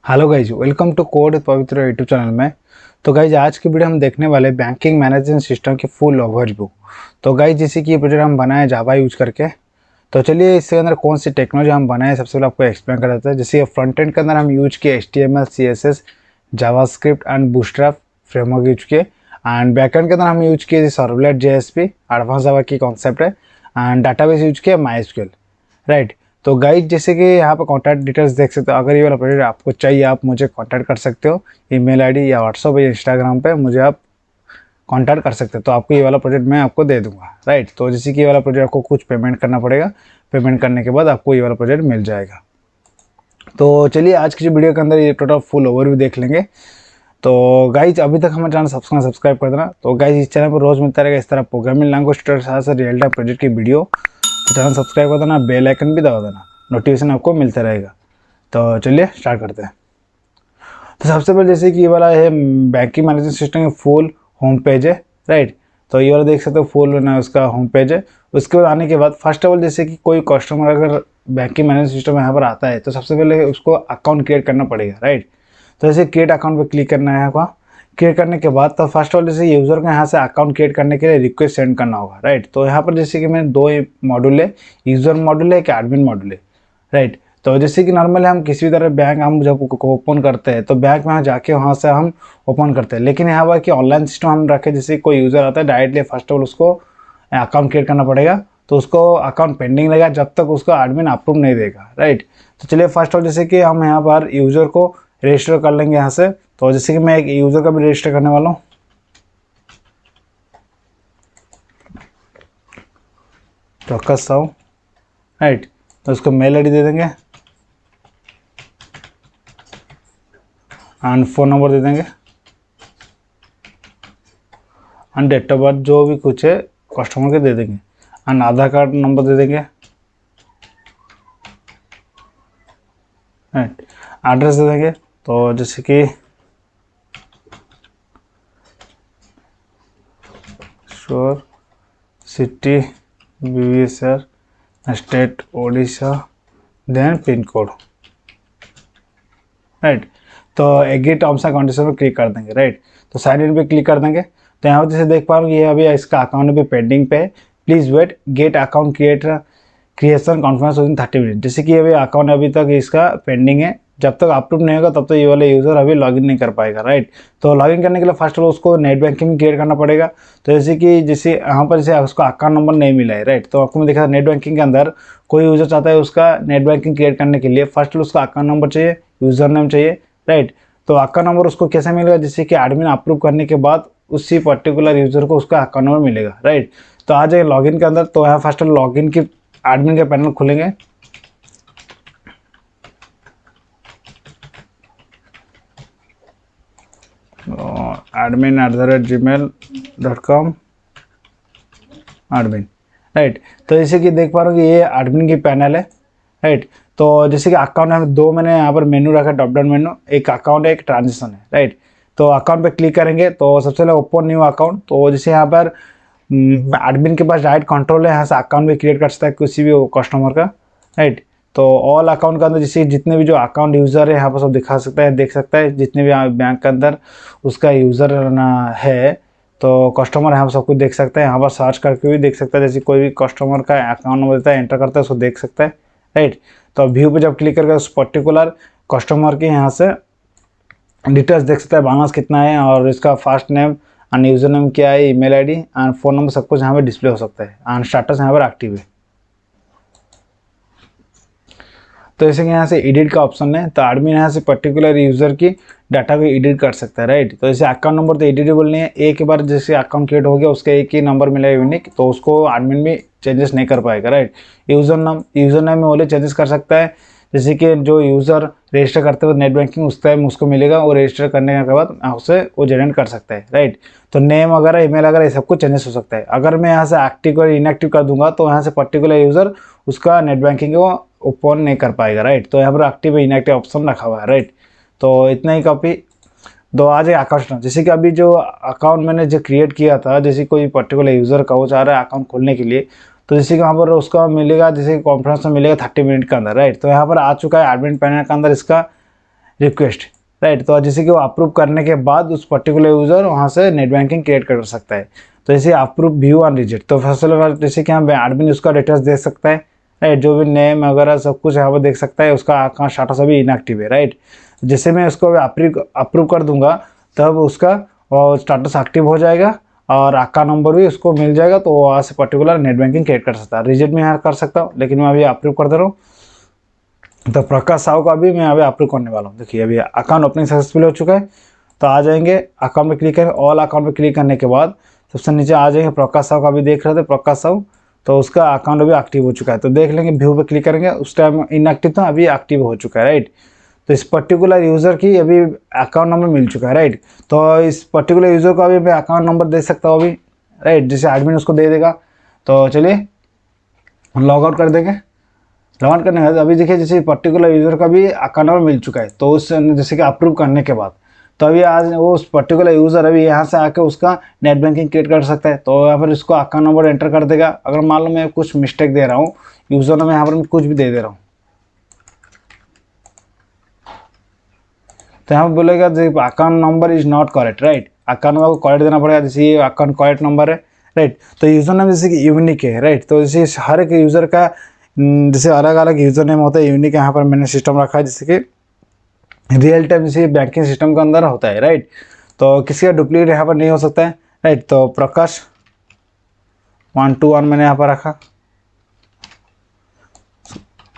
Hello guys, welcome to code Pavitra YouTube channel में। तो guys आज की वीडियो हम देखने वाले बैंकिंग मैनेजमेंट सिस्टम की फुल ओवरव्यू। तो गाइज जैसे कि ये प्रोजेक्ट हम बनाए जावा यूज करके। तो चलिए इसके अंदर कौन सी टेक्नोलॉजी हम बनाए सबसे पहले आपको एक्सप्लेन कर देते हैं। जैसे फ्रंट एंड के अंदर हम यूज किए HTML CSS JavaScript and bootstrap framework use किए। एंड बैकएंड के अंदर हम यूज किए सर्वलेट JSP एडवांस जावा की कॉन्सेप्ट है। एंड डाटाबेस यूज किया MySQL, राइट। तो गाइड जैसे कि यहाँ पर कॉन्टैक्ट डिटेल्स देख सकते हो। अगर ये वाला प्रोजेक्ट आपको चाहिए आप मुझे कॉन्टैक्ट कर सकते हो, ईमेल आईडी या व्हाट्सअप या इंस्टाग्राम पे मुझे आप कॉन्टैक्ट कर सकते हो। तो आपको ये वाला प्रोजेक्ट मैं आपको दे दूंगा, राइट। तो जैसे कि ये वाला प्रोजेक्ट आपको कुछ पेमेंट करना पड़ेगा, पेमेंट करने के बाद आपको ये वाला प्रोजेक्ट मिल जाएगा। तो चलिए आज की जो वीडियो के अंदर ये टोटल फुल ओवरव्यू देख लेंगे। तो गाइज अभी तक हमारे चैनल सब्सक्राइब कर देना। तो गाइज इस चैनल पर रोज़ मिलता रहेगा इस तरह प्रोग्रामिंग लैंग्वेज ट्यूटोरियल से रियल टाइम प्रोजेक्ट की वीडियो। तो चैनल सब्सक्राइब कर देना, बेल आइकन भी दबा देना, नोटिफिकेशन आपको मिलता रहेगा। तो चलिए स्टार्ट करते हैं। तो सबसे पहले जैसे कि ये वाला है बैंकिंग मैनेजमेंट सिस्टम का फुल होम पेज है, राइट। तो ये वाला देख सकते हो फुल ना उसका होम पेज है। उसके बाद आने के बाद फर्स्ट ऑफ ऑल जैसे कि कोई कस्टमर अगर बैंकिंग मैनेजमेंट सिस्टम यहाँ पर आता है तो सबसे पहले उसको अकाउंट क्रिएट करना पड़ेगा, राइट। तो जैसे क्रिएट अकाउंट पर क्लिक करना है यहाँ पर। क्रिएट करने के बाद तो फर्स्ट ऑफ ऑल जैसे यूज़र को यहाँ से अकाउंट क्रिएट करने के लिए रिक्वेस्ट सेंड करना होगा, राइट। तो यहाँ पर जैसे कि मैंने दो मॉड्यूल है, यूज़र मॉड्यूल है एक एडमिन मॉड्यूल है, राइट। तो जैसे कि नॉर्मली हम किसी भी तरह बैंक हम जब ओपन करते हैं तो बैंक में जाके वहाँ से हम ओपन करते हैं। लेकिन यहाँ पर कि ऑनलाइन सिस्टम हम रखें, जैसे कोई यूज़र आता है डायरेक्टली फर्स्ट ऑफ ऑल उसको अकाउंट क्रिएट करना पड़ेगा। तो उसको अकाउंट पेंडिंग रहेगा जब तक उसको एडमिन अप्रूव नहीं देगा, राइट। तो चलिए फर्स्ट ऑफ जैसे कि हम यहाँ पर यूज़र को रजिस्टर कर लेंगे यहाँ से। तो जैसे कि मैं एक यूज़र का भी रजिस्टर करने वाला हूँ। चौकस साहू, राइट। तो उसको मेल आईडी दे देंगे एंड फ़ोन नंबर दे देंगे एंड डेट ऑफ बर्थ जो भी कुछ है कस्टमर के दे देंगे एंड आधार कार्ड नंबर दे देंगे, राइट। एड्रेस दे देंगे। तो जैसे कि sure city BVSR state Odisha then pin code, right. तो एग्री टर्म्स एंड कंडीशन पर क्लिक कर देंगे, राइट। तो साइन इन पे क्लिक कर देंगे। तो यहाँ पर जैसे देख पा रहे हो ये अभी इसका अकाउंट अभी पेंडिंग पे है। Please wait get account creation conference with in 30 minute. जैसे कि अभी अकाउंट अभी तक इसका पेंडिंग है, जब तक अप्रूव नहीं होगा तब तक ये वाला यूज़र अभी लॉगिन नहीं कर पाएगा, राइट। तो लॉगिन करने के लिए फर्स्ट ऑफ ऑल उसको नेट बैंकिंग में क्रिएट करना पड़ेगा। तो जैसे यहाँ पर जैसे उसका अकाउंट नंबर नहीं मिला है, राइट। तो आपको मैं देखा नेट बैंकिंग के अंदर कोई यूज़र चाहता है उसका नेट बैंकिंग क्रिएट करने के लिए फर्स्ट ऑफ ऑल उसका अकाउंट नंबर चाहिए, यूज़र नेम चाहिए, राइट। तो अकाउंट नंबर उसको कैसे मिलेगा, जैसे कि एडमिन अप्रूव करने के बाद उसी पर्टिकुलर यूज़र को उसका अकाउंट नंबर मिलेगा, राइट। तो आ जाए लॉगिन के अंदर। तो यहाँ फर्स्ट लॉगिन की एडमिन के पैनल खुलेंगे। admin@gmail.com admin, right. तो जैसे कि देख पा रहे हो कि ये एडमिन की पैनल है, राइट। तो जैसे कि अकाउंट है दो मैंने यहाँ पर मेनू रखा है, ड्रॉप डाउन मेनू, एक अकाउंट है एक ट्रांजेक्शन है, राइट। तो अकाउंट पे क्लिक करेंगे तो सबसे पहले ओपन न्यू अकाउंट। तो जैसे यहाँ पर एडमिन के पास डायरेक्ट कंट्रोल है, यहाँ से अकाउंट भी क्रिएट कर सकता है किसी भी कस्टमर का, राइट। तो ऑल अकाउंट के अंदर जैसे जितने भी जो अकाउंट यूज़र है यहाँ पर सब दिखा सकता है, देख सकता है जितने भी बैंक के अंदर उसका यूज़र ना है। तो कस्टमर यहाँ पर सब कुछ देख सकता है, यहाँ पर सर्च करके भी देख सकता है। जैसे कोई भी कस्टमर का अकाउंट नंबर देता है एंटर करता है उसको देख सकता है, राइट। तो व्यू पे जब क्लिक करके उस पर्टिकुलर कस्टमर के यहाँ से डिटेल्स देख सकता है, बैलेंस कितना है और इसका first name end user name क्या है, email ID and phone number सब कुछ यहाँ पे डिस्प्ले हो सकता है एंड स्टेटस यहाँ पर एक्टिव है। तो जैसे कि यहाँ से एडिट का ऑप्शन है, तो एडमिन यहाँ से पर्टिकुलर यूज़र की डाटा को एडिट कर सकता है, राइट। तो जैसे अकाउंट नंबर तो एडिटेबल नहीं है, एक बार जैसे अकाउंट क्रिएट हो गया उसका एक ही नंबर मिला यूनिक, तो उसको एडमिन भी चेंजेस नहीं कर पाएगा, राइट। यूज़र नेम में ओनली चेंजेस कर सकता है, जैसे कि जो यूज़र रजिस्टर करते हुए नेट बैंकिंग उस टाइम उसको मिलेगा, और रजिस्टर करने के बाद उससे वो जनरेट कर सकता है, राइट। तो नेम वगैरह ईमेल वगैरह ये सब कुछ चेंजेस हो सकता है। अगर मैं यहाँ से एक्टिव और इनएक्टिव कर दूंगा तो यहाँ से पर्टिकुलर यूज़र उसका नेट बैंकिंग को ओपन नहीं कर पाएगा, राइट। तो यहाँ पर एक्टिव इनएक्टिव ऑप्शन रखा हुआ है, राइट। तो इतना ही कॉपी दो आ जाए अकाउंट। जैसे कि अभी जो अकाउंट मैंने जो क्रिएट किया था, जैसे कोई पर्टिकुलर यूज़र का वो चाह रहा है अकाउंट खोलने के लिए, तो जैसे कि वहाँ पर उसका मिलेगा, जैसे कॉन्फ्रेंस में मिलेगा 30 मिनट के अंदर, राइट। तो यहाँ पर आ चुका है एडमिन पैनल के अंदर इसका रिक्वेस्ट, राइट। तो जैसे कि वो अप्रूव करने के बाद उस पर्टिकुलर यूज़र वहाँ से नेट बैंकिंग क्रिएट कर सकता है। तो जैसे अप्रूव व्यू और रिजेक्ट, तो फर्स्ट ऑफ ऑल जैसे कि यहाँ एडमिन उसका डिटेल्स दे सकता है, राइट। जो भी नेम वगैरह सब कुछ यहाँ पर देख सकता है, उसका अकाउंट स्टाटस अभी इनएक्टिव है, राइट। जैसे मैं उसको अप्रूव कर दूंगा तब उसका स्टाटस एक्टिव हो जाएगा और अकाउंट नंबर भी उसको मिल जाएगा, तो वहाँ से पर्टिकुलर नेट बैंकिंग क्रिएट कर सकता है। रिजेक्ट में यहाँ कर सकता हूँ, लेकिन मैं अभी अप्रूव कर दे रहा हूँ। तो प्रकाश साहू का भी मैं अभी अप्रूव करने वाला हूँ। देखिए अभी अकाउंट ओपनिंग सक्सेसफुल हो चुका है। तो आ जाएंगे अकाउंट पे क्लिक करें, ऑल अकाउंट पे क्लिक करने के बाद सबसे नीचे आ जाएंगे प्रकाश साहू का भी देख रहे थे, प्रकाश साहू। तो उसका अकाउंट अभी एक्टिव हो चुका है। तो देख लेंगे व्यू पे क्लिक करेंगे, उस टाइम इनएक्टिव था, अभी एक्टिव हो चुका है, राइट। तो इस पर्टिकुलर यूज़र की अभी अकाउंट नंबर मिल चुका है, राइट। तो इस पर्टिकुलर यूज़र को अभी मैं अकाउंट नंबर दे सकता हूँ अभी, राइट। जैसे एडमिन उसको दे देगा। तो चलिए लॉग आउट कर देंगे। लॉग आउट करने के बाद अभी देखिए जैसे पर्टिकुलर यूज़र का भी अकाउंट नंबर मिल चुका है। तो उस जैसे कि अप्रूव करने के बाद तो अभी आज वो उस पर्टिकुलर यूज़र अभी यहाँ से आके उसका नेट बैंकिंग क्रिएट कर सकता है। तो यहाँ पर इसको अकाउंट नंबर एंटर कर देगा। अगर मान लो मैं कुछ मिस्टेक दे रहा हूँ यूज़र ने, मैं यहाँ पर मैं कुछ भी दे दे रहा हूँ, तो यहाँ पर बोलेगा account number is not correct, right. Account number को करेक्ट देना पड़ेगा। जैसे ये अकाउंट करेक्ट नंबर है, राइट। तो यूज़र नेम जैसे कि यूनिक है, राइट। तो जैसे हर एक यूज़र का जैसे अलग अलग यूज़र नेम होता है, यूनिक यहाँ पर मैंने सिस्टम रखा है, जैसे कि रियल टाइम जैसे बैंकिंग सिस्टम के अंदर होता है, राइट। तो किसी का डुप्लीकेट यहाँ पर नहीं हो सकता है, राइट। तो प्रकाश 121 मैंने यहाँ पर रखा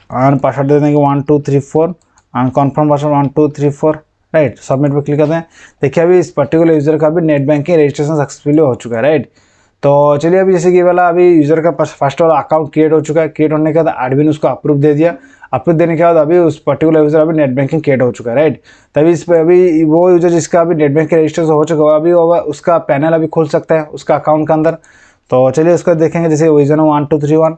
और पासवर्ड दे देंगे 1234 और कन्फर्म पासवर्ड 1234, राइट। सबमिट पे क्लिक करते हैं। देखिए अभी इस पर्टिकुलर यूज़र का भी नेट बैंकिंग रजिस्ट्रेशन सक्सेसफुली हो चुका है, राइट। तो चलिए अभी जैसे कि वाला अभी यूज़र का फर्स्ट वाला अकाउंट क्रिएट हो चुका है। क्रिएट होने के बाद एडमिन उसको अप्रूव दे दिया। अप्रूव देने के बाद अभी उस पर्टिकुलर यूज़र अभी नेट बैंकिंग क्रिएट हो चुका है, राइट। तभी इस पर अभी वो यूज़र जिसका अभी नेट बैंकिंग रजिस्टर हो चुका है अभी उसका पैनल अभी खुल सकता है उसका अकाउंट के अंदर। तो चलिए उसको देखेंगे। जैसे यूज़र 1231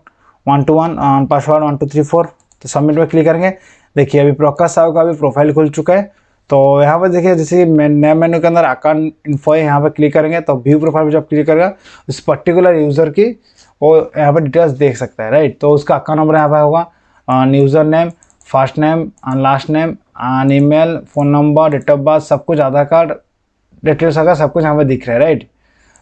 पासवर्ड 1234, तो सबमिट पर क्लिक करेंगे। देखिए अभी प्रकाश साहू का भी प्रोफाइल खुल चुका है। तो यहाँ पर देखिए जैसे कि नए मेन्यू के अंदर अकाउंट इन्फो है, यहाँ पर क्लिक करेंगे तो व्यू प्रोफाइल पर जब क्लिक करेगा उस पर्टिकुलर यूज़र की वो यहाँ पर डिटेल्स देख सकता है, राइट। तो उसका अकाउंट नंबर यहाँ पर होगा, user name, first name, last name, email, phone number, date of birth, सब कुछ, आधार कार्ड डिटेल्स अगर सब कुछ यहाँ पर दिख रहा है, राइट।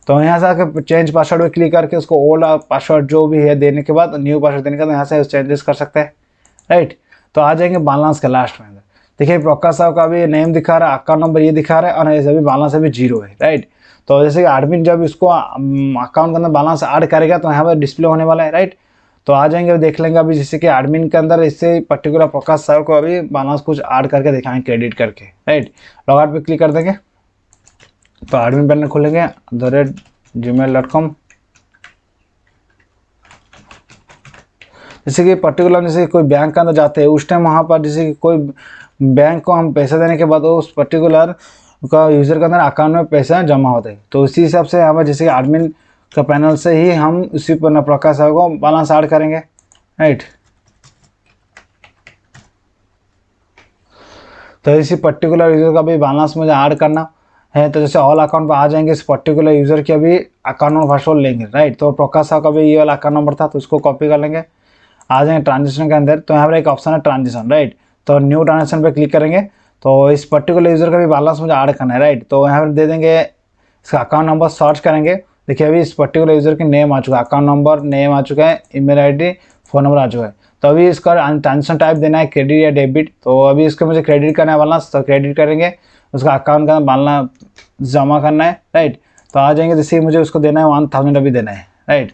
तो यहाँ से आकर चेंज पासवर्ड पे क्लिक करके उसको ओल्ड पासवर्ड जो भी है देने के बाद न्यू पासवर्ड देने के बाद यहाँ से चेंजेस कर सकते हैं, राइट। तो आ जाएंगे बैलेंस के लास्ट में। देखिए प्रकाश साहब का भी नेम दिखा रहा है, अकाउंट नंबर ये दिखा रहा है और ऐसे भी बैलेंस अभी 0 है, राइट। तो जैसे कि एडमिन जब इसको अकाउंट के अंदर बैलेंस ऐड करेगा तो यहाँ पर डिस्प्ले होने वाला है, राइट। तो आ जाएंगे देख लेंगे अभी जैसे कि एडमिन के अंदर इससे पर्टिकुलर प्रकाश साहब को अभी बैलेंस कुछ ऐड करके दिखाएंगे क्रेडिट करके, राइट। लॉग आउट पे क्लिक कर देंगे तो एडमिन पैनल खोलेंगे @gmail.com। जैसे कि पर्टिकुलर जैसे कोई बैंक के अंदर जाते हैं उस टाइम वहाँ पर जैसे कि कोई बैंक को हम पैसा देने के बाद उस पर्टिकुलर का यूज़र के अंदर अकाउंट में पैसा जमा होता है। तो उसी हिसाब से यहाँ पर जैसे कि एडमिन का पैनल से ही हम उसी पर प्रकाश साहब को बैलेंस ऐड करेंगे, राइट। तो इसी पर्टिकुलर यूज़र का भी बैलेंस मुझे ऐड करना है। तो जैसे ऑल अकाउंट पर आ जाएंगे, इस पर्टिकुलर यूज़र की अभी अकाउंट नंबर फर्स्ट लेंगे, राइट। तो प्रकाश साहब का भी ये वाला अकाउंट नंबर था तो उसको कॉपी कर लेंगे। आ जाएंगे ट्रांजेक्शन के अंदर, तो यहाँ पर एक ऑप्शन है ट्रांजेक्शन, राइट। तो न्यू ट्रांजेक्शन पे क्लिक करेंगे तो इस पर्टिकुलर यूज़र का भी बैलेंस मुझे ऐड करना है, राइट। तो यहाँ पर दे देंगे इसका अकाउंट नंबर, सर्च करेंगे। देखिए अभी इस पर्टिकुलर यूज़र की नेम आ चुका है, अकाउंट नंबर नेम आ चुका है, ईमेल आईडी, फ़ोन नंबर आ चुका है। तो अभी इसका ट्रांजेक्शन टाइप देना है क्रेडिट या डेबिट। तो अभी इसको मुझे क्रेडिट करना है बैलेंस, तो क्रेडिट करेंगे। उसका अकाउंट का बैलेंस जमा करना है, राइट। तो आ जाएंगे जैसे मुझे उसको देना है 1000 अभी देना है, राइट।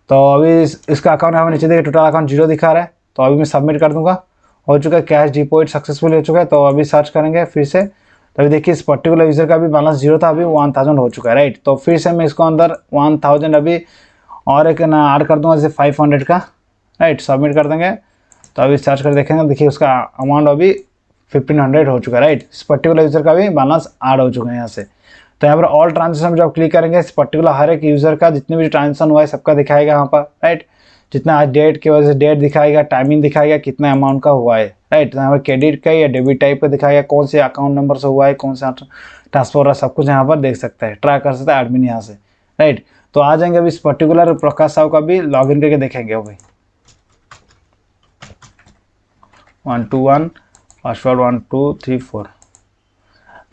तो अभी इसका अकाउंट हमें नीचे देखिए टोटल अकाउंट 0 दिखा रहा है। तो अभी मैं सबमिट कर दूंगा, हो चुका है, कैश डिपॉजिट सक्सेसफुल हो चुका है। तो अभी सर्च करेंगे फिर से, तो अभी देखिए इस पर्टिकुलर यूज़र का भी बैलेंस 0 था, अभी 1000 हो चुका है, राइट। तो फिर से मैं इसको अंदर 1000 अभी और एक ना ऐड कर दूंगा जैसे 500 का, राइट। सबमिट कर देंगे तो अभी सर्च कर देखेंगे, देखिए उसका अमाउंट अभी 1500 हो चुका है, राइट। इस पर्टिकुलर यूज़र का भी बैलेंस ऐड हो चुका है यहाँ से। तो यहाँ पर ऑल ट्रांजेक्शन जब क्लिक करेंगे इस पर्टिकुलर हर एक यूज़र का जितने भी ट्रांजेक्शन हुआ है सबका दिखाएगा यहाँ पर, राइट। जितना आज डेट की वजह से डेट दिखाएगा, टाइमिंग दिखाएगा, कितना अमाउंट का हुआ है, राइट। यहाँ पर क्रेडिट का या डेबिट टाइप का दिखाएगा, कौन से अकाउंट नंबर से हुआ है, कौन सा ट्रांसफर हो रहा है, सब कुछ यहाँ पर देख सकता है, ट्राई कर सकता है एडमिन यहाँ से, राइट। तो आ जाएंगे अभी इस पर्टिकुलर प्रकाश साहू का भी लॉग इन करके देखेंगे। अभी 121 पासवर्ड 1234,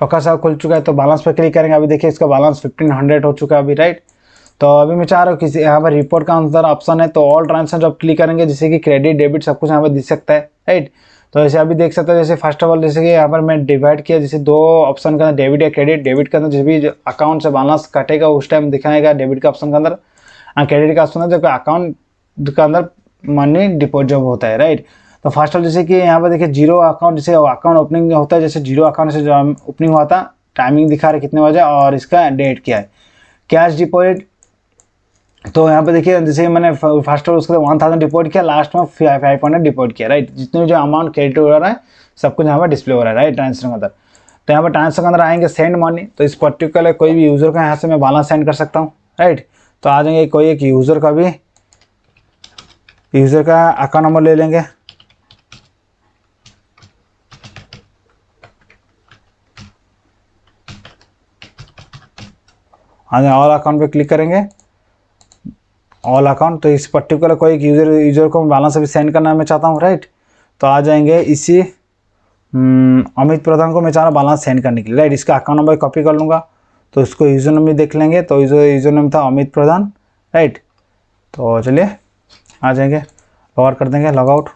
प्रकाश साहब खुल चुका है, तो बैलेंस पे क्लिक करेंगे। अभी देखिए इसका बैलेंस 1500 हो चुका है अभी, राइट। तो अभी मैं चाह रहा हूँ किसी यहाँ पर रिपोर्ट का अंदर ऑप्शन है, तो ऑल ट्रांजेक्शन जब क्लिक करेंगे जैसे कि क्रेडिट डेबिट सब कुछ यहाँ पर दिख सकता है, राइट। तो जैसे अभी देख सकते हो, जैसे फर्स्ट ऑफ ऑल जैसे कि यहाँ पर मैं डिवाइड किया, जैसे दो ऑप्शन का डेबिट या क्रेडिट। डेबिट के अंदर जिस भी अकाउंट से बैलेंस कटेगा उस टाइम दिखाएगा डेबिट का ऑप्शन के अंदर, क्रेडिट का ऑप्शन है जब अकाउंट के अंदर मनी डिपॉजिट जब होता है, राइट। तो फर्स्ट ऑफ जैसे कि यहाँ पर देखिए जीरो अकाउंट, जैसे अकाउंट ओपनिंग होता है, जैसे जीरो अकाउंट से जो ओपनिंग हुआ था, टाइमिंग दिखा रहा है कितने बजे और इसका डेट क्या है। कैश डिपॉजिट, तो यहाँ पे देखिए जैसे मैंने फर्स्ट ऑफ उसके 1000 डिपॉजिट किया, लास्ट में 500 डिपॉजिट किया, राइट। जितने जो अमाउंट क्रेडिट हो रहा है सब कुछ यहाँ पर डिस्प्ले हो रहा है, राइट, ट्रांजेक्शन के अंदर। तो यहाँ पर ट्रांजेक्शन के अंदर आएंगे सेंड मनी, तो इस पर्टिकुलर कोई भी यूज़र का यहाँ से मैं बैलेंस सेंड कर सकता हूँ, राइट। तो आ जाएंगे कोई एक यूज़र का भी, यूज़र का अकाउंट नंबर ले लेंगे, हाँ जी, ऑल अकाउंट पे क्लिक करेंगे, ऑल अकाउंट। तो इस पर्टिकुलर कोई एक यूज़र को बैलेंस अभी सेंड करना मैं चाहता हूँ, राइट। तो आ जाएंगे इसी अमित प्रधान को मैं चाह रहा हूँ बैलेंस सेंड करने के लिए, राइट। इसका अकाउंट नंबर कॉपी कर लूँगा, तो इसको यूज़र नेम भी देख लेंगे। तो यूज़र नेम था अमित प्रधान, राइट। तो चलिए आ जाएंगे, लॉग आउट कर देंगे, लॉग आउट।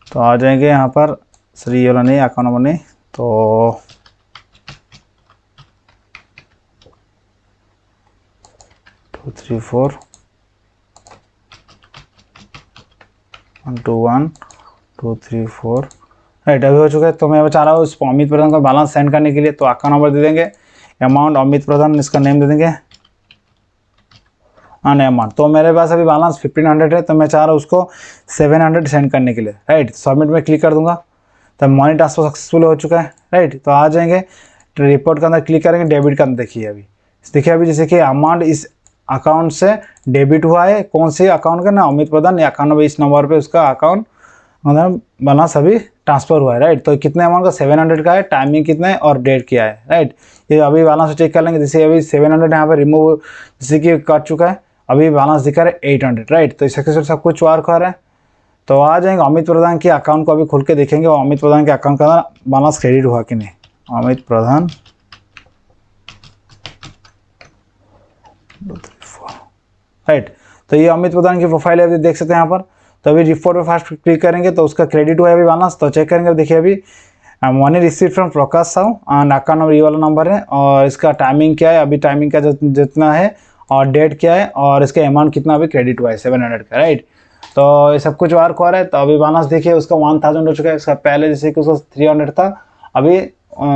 तो आ जाएंगे यहाँ पर, सर ये वाला नहीं, अकाउंट नंबर नहीं, तो 234 121 234, राइट। अभी हो चुका है। तो मैं चाह रहा हूँ इस अमित प्रधान का बैलेंस सेंड करने के लिए, तो अकाउंट नंबर दे देंगे, अमाउंट अमित प्रधान, इसका नेम दे देंगे, नहीं अमाउंट। तो मेरे पास अभी बैलेंस 1500 है, तो मैं चाह रहा हूँ उसको 700 सेंड करने के लिए, राइट। सबमिट में क्लिक कर दूंगा, तो मनी ट्रांसफर सक्सेसफुल हो चुका है, राइट। तो आ जाएंगे रिपोर्ट के अंदर क्लिक करेंगे, डेबिट के अंदर देखिए अभी जैसे कि अमाउंट इस अकाउंट से डेबिट हुआ है, कौन से अकाउंट का ना, अमित प्रधान, या अकाउंट नंबर इस नंबर पे उसका अकाउंट मतलब बैलेंस अभी ट्रांसफर हुआ है, राइट। तो कितने अमाउंट का 700 का है, टाइमिंग कितना है और डेट क्या है, राइट। ये अभी बैलेंस चेक कर लेंगे। जैसे अभी 700 यहाँ पर रिमूव जैसे कि कट चुका है, अभी बैलेंस दिखा रहा है 800, राइट। तो सक्सेसफुल सब कुछ वर्क हो रहा है। तो आ जाएंगे अमित प्रधान के अकाउंट को अभी खोल के देखेंगे, और अमित प्रधान के अकाउंट का बैलेंस क्रेडिट हुआ कि नहीं। अमित प्रधान, राइट। तो ये अमित प्रधान की प्रोफाइल है, अभी देख सकते हैं यहाँ पर। तो अभी रिपोर्ट पे फर्स्ट क्लिक करेंगे, तो उसका क्रेडिट हुआ है अभी बैलेंस। तो चेक करेंगे, देखिए अभी money receive from Prakash Sahu and account number ये वाला नंबर है, और इसका टाइमिंग क्या है, अभी टाइमिंग का जितना है, और डेट क्या है, और इसका अमाउंट कितना अभी क्रेडिट हुआ है 700 का, राइट। तो ये सब कुछ वर्क हो रहा है। तो अभी बैलेंस देखिए उसका 1000 हो चुका है। इसका पहले जैसे कि उसका 300 था, अभी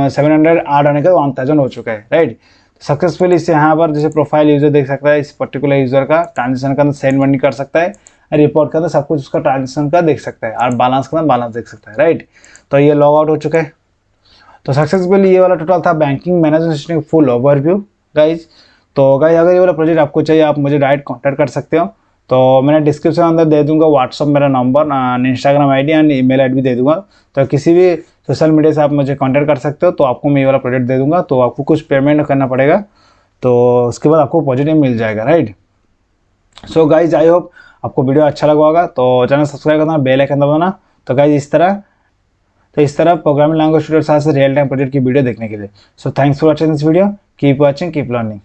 700 ऐड होने का 1000 हो चुका है, राइट। सक्सेसफुली इसे यहाँ पर जैसे प्रोफाइल यूजर देख सकता है, इस पर्टिकुलर यूजर का ट्रांजेक्शन का अंदर सेंड मनी कर सकता है, रिपोर्ट के अंदर सब कुछ उसका ट्रांजेक्शन का देख सकता है, और बैलेंस का बैलेंस देख सकता है, राइट। तो ये लॉग आउट हो चुका है। तो सक्सेसफुली ये वाला टोटल था banking management system full overview, guys. तो गाइज अगर ये वाला प्रोजेक्ट आपको चाहिए, आप मुझे डायरेक्ट कॉन्टैक्ट कर सकते हो। तो मैंने डिस्क्रिप्शन अंदर दे दूंगा व्हाट्सअप मेरा number, Instagram ID and email ID भी दे दूंगा। तो किसी भी सोशल मीडिया से आप मुझे कांटेक्ट कर सकते हो। तो आपको मैं ये वाला प्रोजेक्ट दे दूंगा, तो आपको कुछ पेमेंट करना पड़ेगा, तो उसके बाद आपको पॉजिटिव मिल जाएगा, right. So guys I hope आपको वीडियो अच्छा लगा होगा। तो चैनल सब्सक्राइब करना, बेल आइकन दबाना। तो गाइज इस तरह प्रोग्रामिंग लैंग्वेज ट्यूटोरियल से रियल टाइम प्रोजेक्ट की वीडियो देखने के लिए। So thanks for watching this video, keep watching, keep learning.